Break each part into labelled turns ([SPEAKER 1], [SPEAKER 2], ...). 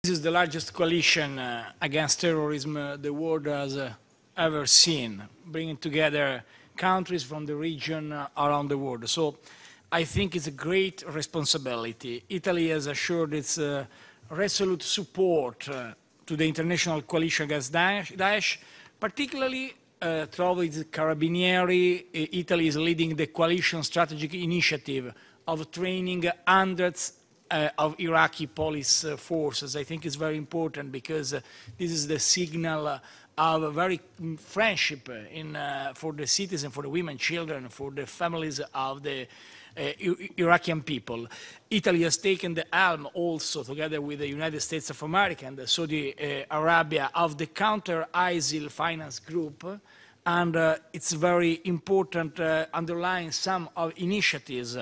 [SPEAKER 1] This is the largest coalition against terrorism the world has ever seen, bringing together countries from the region around the world. So I think it's a great responsibility. Italy has assured its resolute support to the international coalition against Daesh, particularly through its Carabinieri. Italy is leading the coalition strategic initiative of training hundreds of Iraqi police forces. I think it's very important because this is the signal of a very friendship for the citizens, for the women, children, for the families of the Iraqi people. Italy has taken the helm also, together with the United States of America and Saudi Arabia, of the counter-ISIL finance group. And it's very important underlying some of initiatives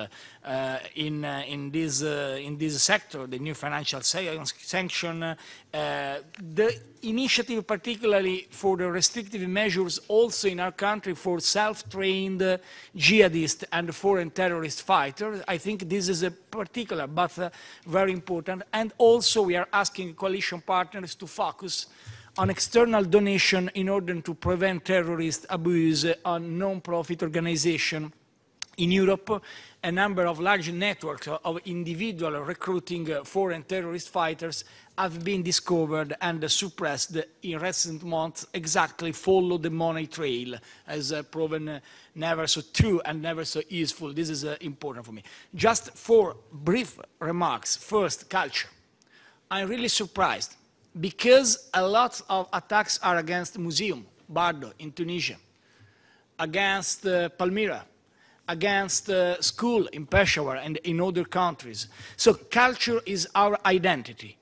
[SPEAKER 1] in this sector, the new financial sanction, the initiative particularly for the restrictive measures also in our country for self-trained jihadists and foreign terrorist fighters. I think this is a particular but very important. And also we are asking coalition partners to focus on external donation in order to prevent terrorist abuse on non-profit organizations. In Europe, a number of large networks of individual recruiting foreign terrorist fighters have been discovered and suppressed in recent months, exactly follow the money trail, as proven never so true and never so useful. This is important for me. Just 4 brief remarks. First, culture. I'm really surprised, because a lot of attacks are against Museum, Bardo in Tunisia, against Palmyra, against school in Peshawar and in other countries. So culture is our identity.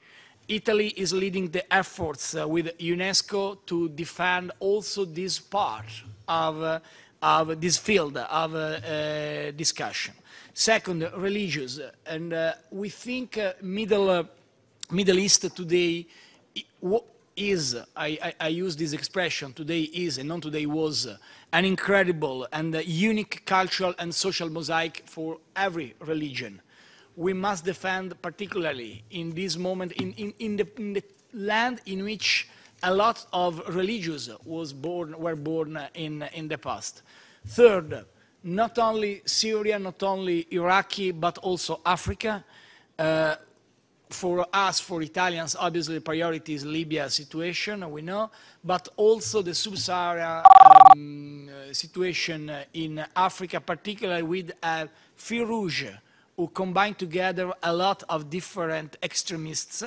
[SPEAKER 1] Italy is leading the efforts with UNESCO to defend also this part of this field of discussion. Second, religious. And we think Middle East today is, I use this expression, today is and not today was, an incredible and unique cultural and social mosaic for every religion. We must defend, particularly in this moment, in the land in which a lot of religions were born in the past. Third, not only Syria, not only Iraqi, but also Africa. For us, for Italians, obviously the priority is Libya situation, we know, but also the sub-Saharan situation in Africa, particularly with Firouge, who combine together a lot of different extremists.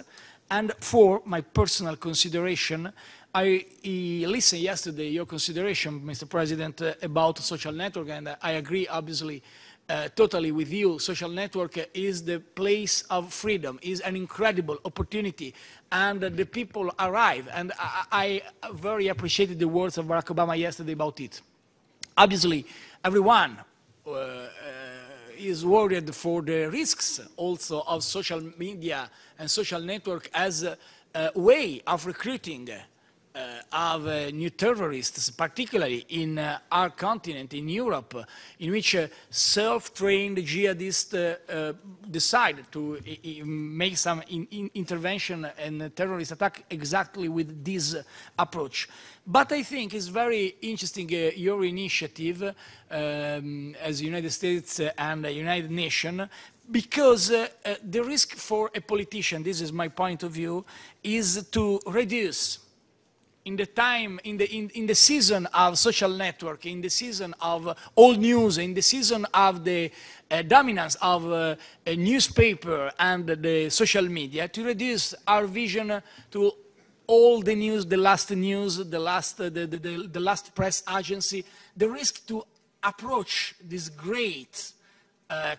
[SPEAKER 1] And for my personal consideration, I listened yesterday your consideration, Mr. President, about social network, and I agree, obviously, totally with you. Social network is the place of freedom, is an incredible opportunity, and the people arrive. And I very appreciated the words of Barack Obama yesterday about it. Obviously, everyone is worried for the risks also of social media and social network as a way of recruiting of new terrorists, particularly in our continent, in Europe, in which self-trained jihadists decide to make some intervention and terrorist attack exactly with this approach. But I think it's very interesting, your initiative as United States and United Nations, because the risk for a politician, this is my point of view, is to reduce in the season of social network, in the season of old news, in the season of the dominance of a newspaper and the social media, to reduce our vision to all the news, the last press agency, the risk to approach this great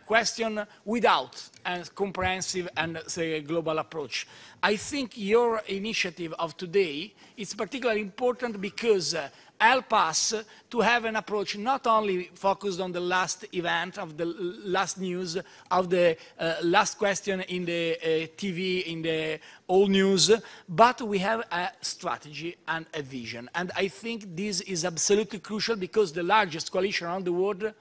[SPEAKER 1] question without a comprehensive and, say, a global approach. I think your initiative of today is particularly important because help us to have an approach not only focused on the last event, of the last news, of the last question in the TV, in the old news, but we have a strategy and a vision. And I think this is absolutely crucial because the largest coalition around the world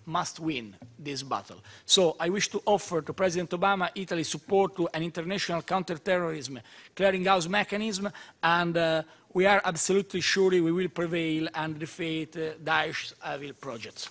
[SPEAKER 1] must win this battle. So I wish to offer to President Obama Italy's support to an international counterterrorism clearinghouse mechanism, and we are absolutely sure we will prevail and defeat Daesh's evil projects.